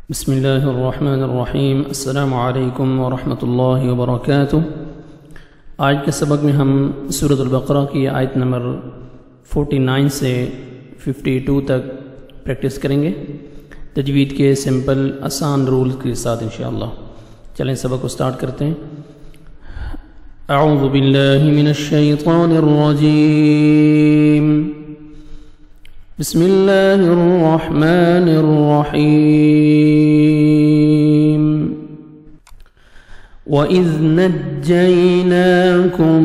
بسم اللہ الرحمن الرحیم۔ السلام علیکم ورحمۃ اللہ وبرکاتہ۔ آج کے سبق میں ہم سورۃ البقرہ کی آیت نمبر 49 سے 52 تک پریکٹس کریں گے تجوید کے سمپل آسان رول کے ساتھ انشاءاللہ۔ چلیں سبق کو سٹارٹ کرتے ہیں۔ اعوذ باللہ من الشیطان الرجیم، بسم اللہ الرحمن الرحیم۔ وَإِذْ نَجَّيْنَاكُمْ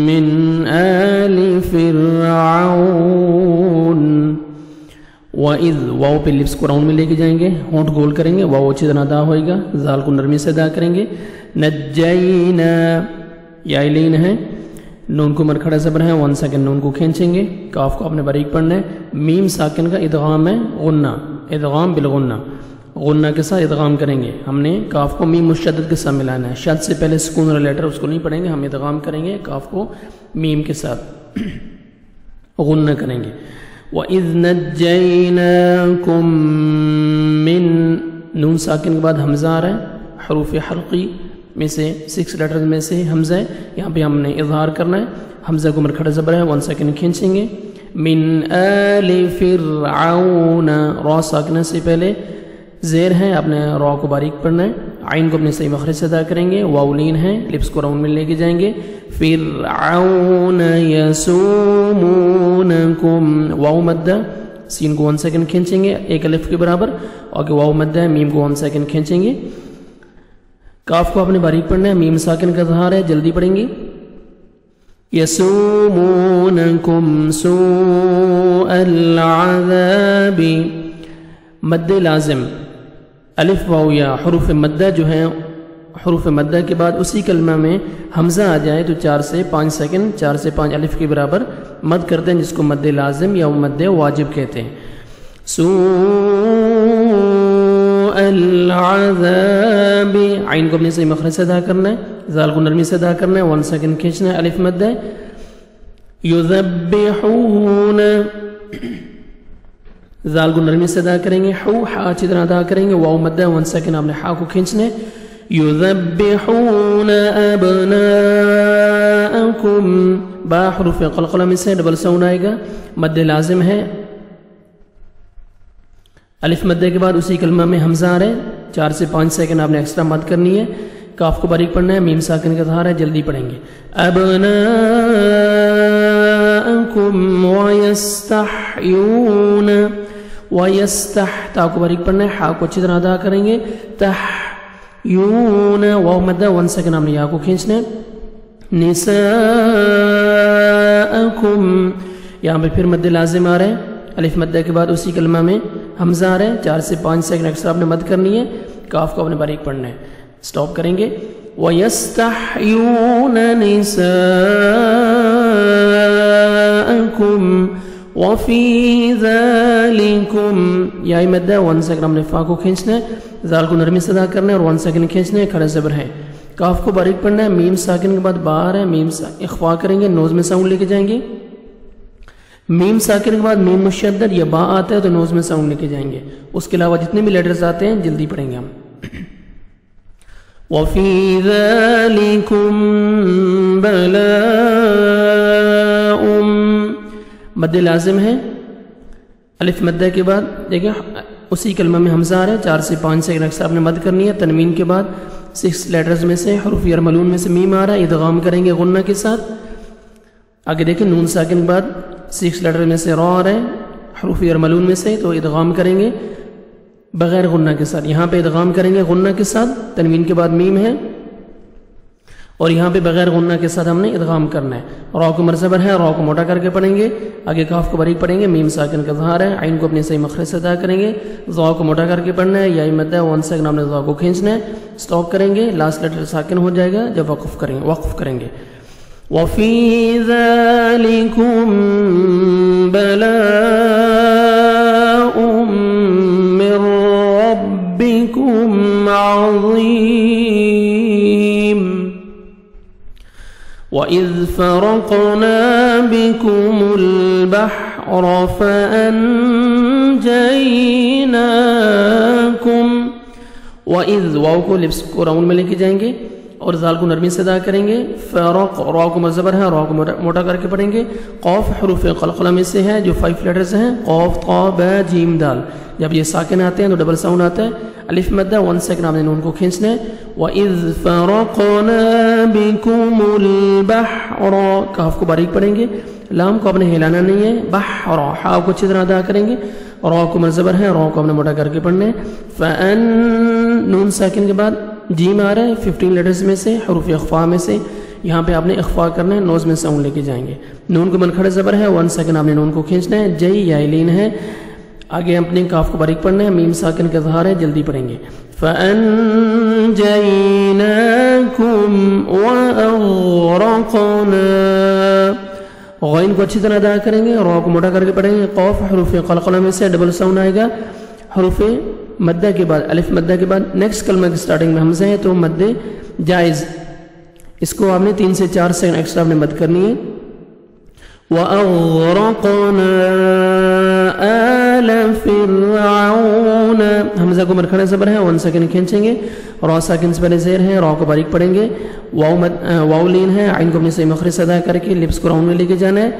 مِنْ آلِ فِرْعَوْنَ۔ وَإِذْ واو پہ لپس کو راؤنڈ میں لے کے جائیں گے، ہونٹ گول کریں گے، واو اچھی طرح ادا ہوئے گا، زال کو نرمی سے ادا کریں گے۔ نجینا یا لین ہے، نون کو مرکھڑا زبر ہے، 1 سیکنڈ نون کو کھینچیں گے، کاف کو آپ نے باریک پڑھنا ہے۔ میم ساکن کا ادغام ہے غنہ، ادغام بالغنہ، غنہ کے ساتھ ادغام کریں گے۔ ہم نے کاف کو میم مشدد کے ساتھ ملانا ہے، شد سے پہلے سکون والا لیٹر اس کو نہیں پڑھیں گے، ہم ادغام کریں گے، کاف کو میم کے ساتھ غنہ کریں گے۔ وَإِذْ نَجَّيْنَاكُمْ مِنْ، نون ساکن کے بعد حمزہ آ رہا ہے، حروف حلقی میں سے 6 لیٹرز میں سے حمزہ ہے، یہاں پہ ہم نے اظہار کرنا ہے، حمزہ کو مرکھڑا زبر ہے، 1 سیکنڈ کھینچیں گے۔ من آل فرعون، را ساکنہ سے پہلے زیر ہے، آپ نے را کو باریک پڑھنا ہے، عین کو اپنے صحیح مخرج سے ادا کریں گے، واولین ہے، لپس کو راؤنڈ میں لے کے جائیں گے۔ فرعون یسومونکم، واو مدہ، سین کو 1 سیکنڈ کھینچیں گے، ایک الف کے برابر، اور کہ واو مدہ ہے، میم کو 1 سیکنڈ کھینچیں گے، کاف کو آپ نے باریک پڑھنا ہے، میم ساکن کا اظہار ہے، جلدی پڑھیں گے۔ یسومونکم سوء العذاب، مد لازم، الف واو یا حروف مدہ جو ہیں، حروف مدہ کے بعد اسی کلمہ میں حمزہ آ جائے تو 4 سے 5 سیکنڈ، 4 سے 5 الف کے برابر مد کرتے ہیں، جس کو مد لازم یا مد واجب کہتے ہیں۔ سوء العذاب، عین کو اپنے صحیح مخرج سے ادا کرنا ہے، زال کو نرمی سے ادا کرنا ہے، 1 سیکنڈ کھینچنا ہے، الف مد ہے۔ یذبحون، زال کو نرمی سے ادا کریں گے، حو حا اچھی طرح ادا کریں گے، واو مد ہے، 1 سیکنڈ آپ نے حا کو کھینچنا ہے۔ یذبحون ابناءکم، با حروف قلقلہ میں سے ڈبل ساؤنڈ آئے گا، مد لازم ہے، الف مدے کے بعد اسی کلمہ میں حمزہ آ رہا ہے، 4 سے 5 سیکنڈ آپ نے ایکسٹرا مد کرنی ہے، کاف کو باریک پڑھنا ہے، میم ساکن کا اظہار ہے، جلدی پڑھیں گے۔ ابناءکم ویستحیون، ویستح، تا کو باریک پڑھنا ہے، حا کو اچھی طرح ادا کریں گے، تحیون، واو مدہ، 1 سیکنڈ آپ نے یا کو کھینچنا ہے۔ نساءکم، یہاں پہ پھر مد لازم آ رہا ہے، الف مدہ کے بعد اسی کلمہ میں حمزہ آ رہا ہے، 4 سے 5 سیکنڈ ایکسٹرا آپ نے مد کرنی ہے، کاف کو آپ نے باریک پڑھنا ہے، سٹاپ کریں گے۔ وَيَسْتَحْيُونَ نِسَاءَكُمْ وَفِي ذَلِكُمْ، یا مدہ، 1 سیکنڈ ہم نے فا کو کھینچنا ہے، زال کو نرمی سے ادا کرنا ہے اور 1 سیکنڈ کھینچنا ہے، کھڑا زبر ہے، کاف کو باریک پڑھنا ہے، میم ساکن کے بعد با آ رہا ہے، میم اخفا کریں گے، نوز میں ساؤنڈ لے کے جائیں گے، میم ساکن کے بعد میم مشدد یا با آتا ہے تو نوز میں ساؤنڈ لے کے جائیں گے، اس کے علاوہ جتنے بھی لیٹرز آتے ہیں جلدی پڑھیں گے ہم۔ وَفِي ذَلِكُمْ بَلَاءٌ، مد لازم ہے، الف مدہ کے بعد دیکھیں اسی کلمہ میں حمزہ آ رہا ہے، 4 سے 5 سیکنڈ اکثر آپ نے مد کرنی ہے، تنوین کے بعد 6 لیٹرز میں سے حروف یرملون میں سے میم آ رہا ہے، ادغام کریں گے غنہ کے ساتھ۔ آگے دیکھیں نون ساکن کے بعد 6 لیٹر میں سے را آ رہے ہیں، حروف یرملون میں سے، تو ادغام کریں گے بغیر غنہ کے ساتھ، یہاں پہ ادغام کریں گے غنہ کے ساتھ، تنوین کے بعد میم ہے، اور یہاں پہ بغیر غنہ کے ساتھ ہم نے ادغام کرنا ہے، را کو مرزبر ہے، را کو موٹا کر کے پڑھیں گے، آگے کاف کو باریک پڑھیں گے، میم ساکن کا اظہار ہے، عین کو اپنے صحیح مخرج سے ادا کریں گے، ضا کو موٹا کر کے پڑھنا ہے، یا مدہ، 1 سیکنڈ ہم نے ضا کو کھینچنا ہے، سٹاپ کریں گے، لاسٹ لیٹر ساکن ہو جائے گا جب وقف کریں گے۔ وَفِي ذَلِكُمْ بَلَاءٌ مِّن رَّبِّكُمْ عَظِيمٌ وَإِذْ فَرَقْنَا بِكُمُ الْبَحْرَ فَأَنْجَيْنَاكُمْ وَإِذْ واو کو لپس کو راؤنڈ میں لے کے جائیں گے اور زال کو نرمی سے ادا کریں گے. فرق را کو مزبر ہے, را کو موٹا کر کے پڑھیں گے. قاف حروف قلقلہ میں سے ہے جو 5 لیٹرز ہیں, قاف طا با جیم دال. جب یہ ساکن آتے ہیں تو ڈبل ساؤنڈ آتا ہے. الف مدہ 1 سیکنڈ آپ نے نون کو کھینچنا ہے. وَإِذْ فَرَقْنَا بِكُمُ الْبَحْرَ کاف کو باریک پڑھیں گے, لام کو آپ نے ہلانا نہیں ہے. بحر ہا کو اچھی طرح ادا کریں گے. را کو مزبر ہے, را کو آپ نے موٹا کر کے پڑھنا ہے. فَأَن نون ساکن کے بعد جیم آ رہا ہے 15 لیٹرز میں سے, حروف اخفاء میں سے. یہاں پہ آپ نے اخفاء کرنا ہے, نوز میں ساؤنڈ لے کے جائیں گے. نون کو منکھڑ زبر ہے, 1 سیکنڈ آپ نے نون کو کھینچنا ہے. جئی یا لین ہے, آگے اپنے کاف کو باریک پڑھنا ہے. میم ساکن کا اظہار ہے, جلدی پڑھیں گے. فَأَنْجَيْنَاكُمْ وَأَغْرَقْنَا غین کو اچھی طرح ادا کریں گے, را کو موٹا کر کے پڑھیں گے. قاف حروف قلقلہ میں سے ڈبل ساؤنڈ آئے گا. حروف مدہ کے بعد الف مدہ کے بعد نیکسٹ کلمہ کی سٹارٹنگ میں حمزہ ہے تو مد جائز, اس کو آپ نے 3 سے 4 سیکنڈ ایکسٹرا آپ نے مد کرنی ہے. وَأَغْرَقْنَا آلَ فِرْعَوْنَ حمزہ کو مرکھڑا زبر ہے, 1 سیکنڈ کھینچیں گے. را ساکن سے پہلے زیر ہے, را کو باریک پڑھیں گے. واو لین ہے, عین کو اپنے صحیح مخرج سے ادا کر کے لپس کو راؤنڈ میں لے کے جانا ہے.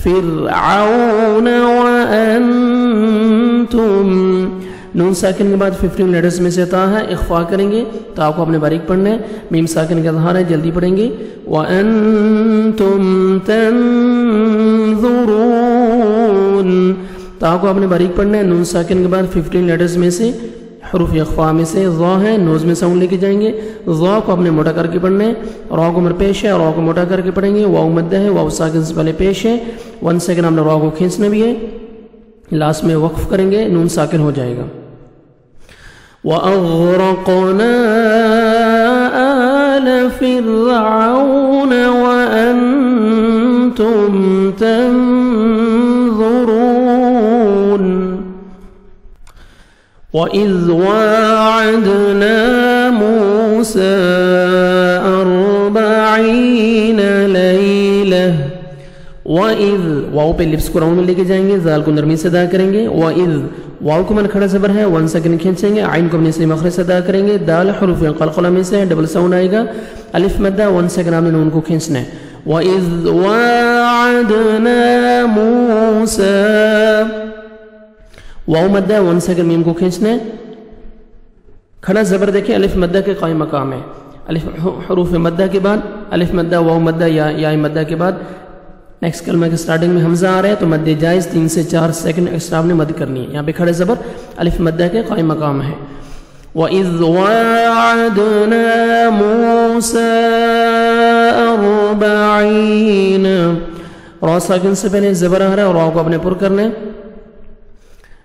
فِرْعَوْنَ وَأَنْتُمْ نون ساکن کے بعد 15 لیٹرز میں سے تا ہے, اخفاء کریں گے. تا کو اپنے باریک پڑھنا ہے. میم ساکن کا اظہار ہے, جلدی پڑھیں گے. وَأَنْتُمْ تَنْظُرُونَ تا کو اپنے باریک پڑھنا ہے. نون ساکن کے بعد 15 لیٹرز میں سے حروف اخفاء میں سے ظا ہے, نوز میں ساؤنڈ لے کے جائیں گے. ظا کو اپنے موٹا کر کے پڑھنا ہے. را کو مر پیش ہے, را کو موٹا کر کے پڑھیں گے. واو مدہ ہے, واو ساکن سے پہلے پیش ہے. 1 سیکنڈ ہم نے را کو کھینچنا بھی ہے, لاسٹ میں وقف کریں گے, نون ساکن ہو جائے گا. وَأَغْرَقْنَا آلَ فِرْعَوْنَ وَأَنْتُمْ تَنْظُرُونَ وَإِذْ وَاعَدْنَا مُوسَىٰ 40 لَيْلَةً وَإِذْ واو پہ لپس کو راؤنڈ میں لے کے جائیں گے, زال کو نرمی سے ادا کریں گے. وَإِذْ واو کو منکھڑا زبر ہے, 1 سیکنڈ کھینچیں گے. عین کو اپنے صحیح مخرج سے ادا کریں گے. دال حروف قلقلہ میں سے ڈبل ساؤنڈ آئے گا. الف مدہ 1 سیکنڈ آپ نے نون کو کھینچنا ہے. وَإِذْ وَاعَدْنَا مُوسَىٰ واو مدہ 1 سیکنڈ میم کو کھینچنا ہے. کھڑا زبر دیکھیں الف مدہ کے قائم مقام ہے. الف حروف مدہ کے بعد الف مدہ, واو مدہ یا مدہ کے بعد نیکسٹ کلمہ کے سٹارٹنگ میں حمزہ آ رہا ہے تو مد جائز 3 سے 4 سیکنڈ ایکسٹرا آپ نے مد کرنی ہے. یہاں پہ کھڑے زبر الف مدہ کے قائم مقام ہے. وَإِذْ وَاعَدْنَا مُوسَىٰ 40 را ساکن سے پہلے زبر آ رہا ہے اور را کو اپنے پر کرنا ہے.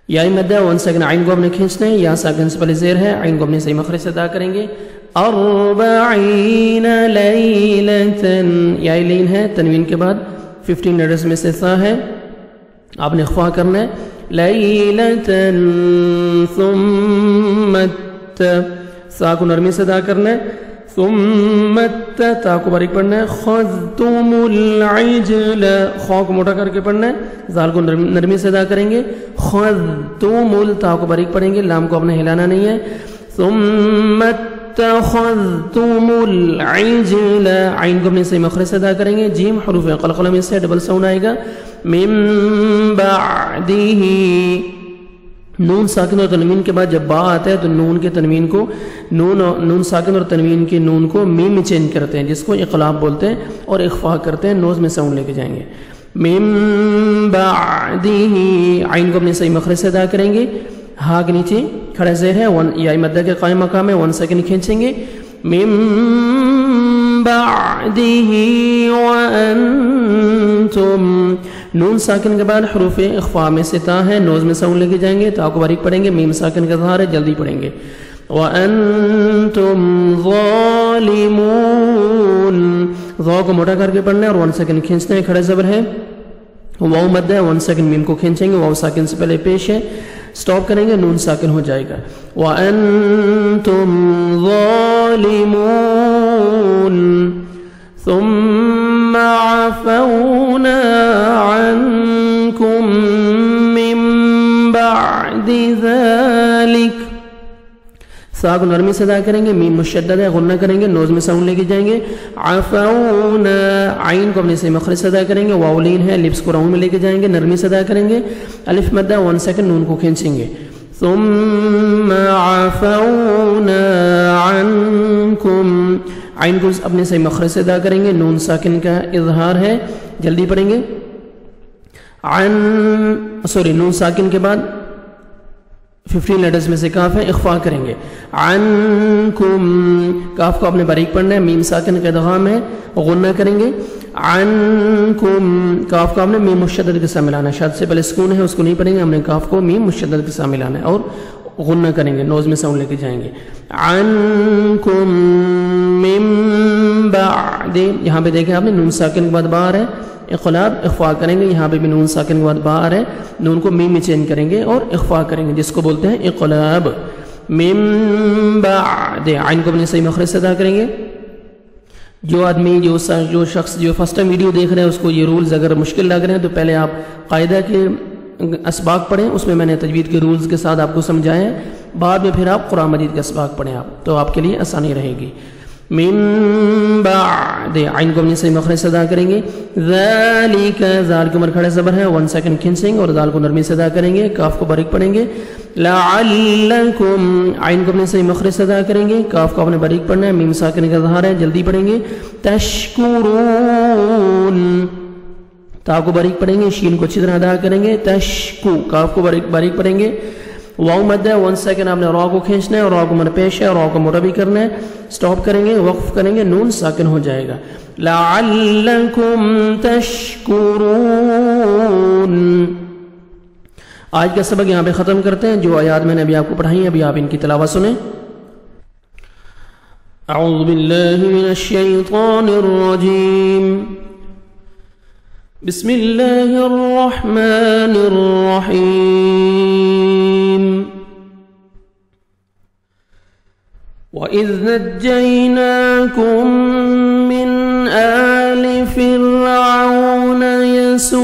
یا مدہ 1 سیکنڈ عین کو اپنے کھینچنا ہے. یا ساکن سے پہلے زیر ہے, عین کو اپنے صحیح مخرج سے ادا کریں گے. 40 لیلۃ یا لین ہے, تنوین کے بعد 15 لیٹرز میں سے سا ہے, آپ نے اخفاء کرنا ہے. لیلۃ ثم سا کو نرمی سے ادا کرنا ہے. ثم تا کو باریک پڑھنا ہے. خذتم العجل خا کو موٹا کر کے پڑھنا ہے. زال کو نرمی سے ادا کریں گے. خذتم تا کو باریک پڑھیں گے, لام کو اپنے ہلانا نہیں ہے. ثم اتخذتم العجل عین کو اپنے صحیح مخرج سے ادا کریں گے. جیم حروف قلقلہ میں سے ڈبل ساؤنڈ آئے گا. من بعدہ نون ساکن اور تنوین کے بعد جب با آتا ہے تو نون کے تنوین کو نون ساکن اور تنوین کے نون کو میم میں چینج کرتے ہیں, جس کو اقلاب بولتے ہیں, اور اخفاء کرتے ہیں. نوز میں ساؤنڈ لے کے جائیں گے. من بعدہ عین کو اپنے صحیح مخرج سے ادا کریں گے. ہا کے نیچے کھڑا زیر ہے, یا مدہ کے قائم مقام ہے, 1 سیکنڈ کھینچیں گے. من بعدہ وانتم نون ساکن کے بعد حروف اخفاء میں سے تا ہے, نوز میں ساؤنڈ لے کے جائیں گے. تا کو باریک پڑھیں گے. میم ساکن کا اظہار ہے, جلدی پڑھیں گے. وانتم ظالمون ظا کو موٹا کر کے پڑھنا ہے اور 1 سیکنڈ کھینچنا ہے. کھڑا زبر ہے, واو مدہ ہے, 1 سیکنڈ میم کو کھینچیں گے. واو ساکن سے پہلے پیش ہے, سٹاپ کریں گے, نون ساکن ہو جائے گا. وَأَنْتُمْ ظَالِمُونَ ثُمَّ عَفَوْنَا عَنْكُمْ مِنْ بَعْدِ ذَلِكَ سا کو نرمی سے ادا کریں گے، میم مشدد ہے غنہ کریں گے، نوز میں ساؤنڈ لے کے جائیں گے. عفونا عین کو اپنے صحیح مخرج سے ادا کریں گے، واو لین ہے لپس کو راؤنڈ میں لے کے جائیں گے، نرمی سے ادا کریں گے. الف مدہ 1 سیکنڈ نون کو کھینچیں گے. ثم عفونا عنکم عین کو اپنے صحیح مخرج سے ادا کریں گے، نون ساکن کا اظہار ہے، جلدی پڑھیں گے. نون ساکن کے بعد 15 لیٹرز میں سے کاف ہے، اخفا کریں گے. عنکم کاف کو اپنے باریک پڑھنا ہے، میم ساکن کا ادغام ہے، غنہ کریں گے. عنکم کاف کو ہم نے میم مشدد کے ساتھ ملانا ہے، شاد سے پہلے سکون ہے اس کو نہیں پڑھیں گے، ہم نے کاف کو میم مشدد کے ساتھ ملانا ہے اور غنہ کریں گے، نوز میں ساؤنڈ لے کے جائیں گے. عنکم من بعد یہاں پہ دیکھیں آپ نے نون ساکن کے بعد باہر ہے، اقلاب اخفا کریں گے، یہاں پہ بھی نون ساکن کے بعد باہر ہے، نون کو میم میں چینج کریں گے اور اخفا کریں گے جس کو بولتے ہیں اقلاب. من بعد عین کو اپنے صحیح مخرج سے ادا کریں گے. جو آدمی جو شخص جو فرسٹ ٹائم ویڈیو دیکھ رہے ہیں اس کو یہ رولز اگر مشکل لگ رہے ہیں تو پہلے آپ قاعدہ کے اسباق پڑھیں، اس میں میں نے تجوید کے رولز کے ساتھ آپ کو سمجھایا ہے، بعد میں پھر آپ قرآن مجید کے اسباق پڑھیں آپ تو آپ کے لیے آسانی رہے گی. من بعد عین کو اپنے صحیح مخرج سے ادا کریں گے. ذالک زال کے اوپر کھڑے زبر ہے 1 سیکنڈ کھینچیں اور زال کو نرمی سے ادا کریں گے، کاف کو باریک پڑھیں گے. لعلکم عین کو اپنے صحیح مخرج سے ادا کریں گے، کاف کو اپنے باریک پڑھنا ہے، میم ساکن کا اظہار ہے، جلدی پڑھیں گے. تشکرون تا کو باریک پڑھیں گے، شین کو اچھی طرح ادا کریں گے. تشکو کاف کو باریک پڑھیں گے. واو مد ہے 1 سیکنڈ آپ نے را کو کھینچنا ہے اور را کو من پیش ہے اور را کو موٹا بھی کرنا ہے، سٹاپ کریں گے، وقف کریں گے، نون ساکن ہو جائے گا. لعلکم تشکرون. آج کا سبق یہاں پہ ختم کرتے ہیں. جو آیات میں نے ابھی آپ کو پڑھائی ہیں ابھی آپ ان کی تلاوت سنیں. اعوذ باللہ من الشیطان الرجیم. بسم اللہ الرحمن الرحیم. وَإِذْ نَجَّيْنَاكُمْ مِنْ آلِ فِرْعَوْنَ يَسُومُونَكُمْ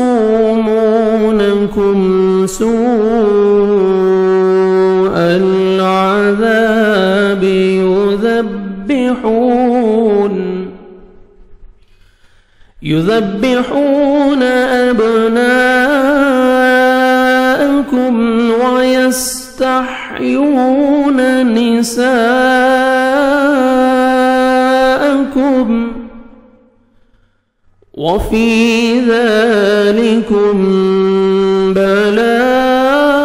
سُوءَ الْعَذَابِ يُذَبِّحُونَ أَبْنَاءَكُمْ وَيَسْتَحْيُونَ نِسَاءَكُمْ وَفِي ذَلِكُمْ بَلَاءٌ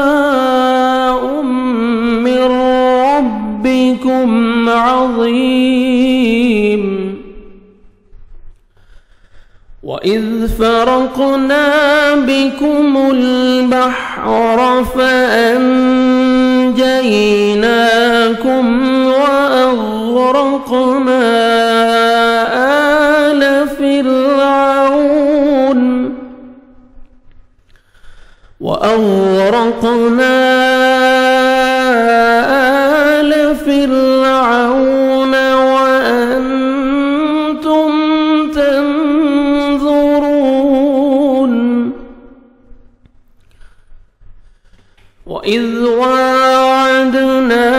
مِّن رَّبِّكُمْ عَظِيمٌ. وَإِذْ فَرَقْنَا بِكُمُ الْبَحْرَ فَأَنجَيْنَاكُمْ وَأَغْرَقْنَا آلَ فِرْعَوْنَ وَأَنْتُمْ تَنْظُرُونَ. وَإِذْ وَاعَدْنَا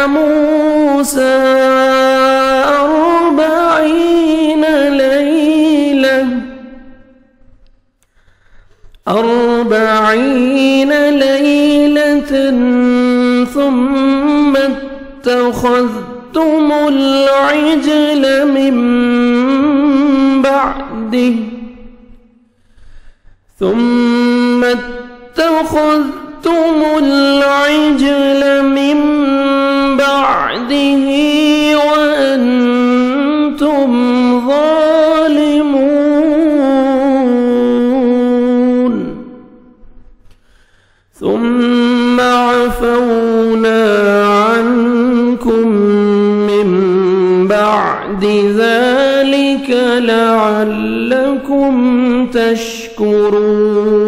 مُوسَى 40 ليلة ثم اتخذتم العجل من بعده وأنتم ظالمون. ثم عفونا عنكم من بعد ذلك لعلكم تشكرون.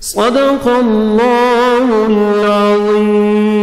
صدق الله العظيم.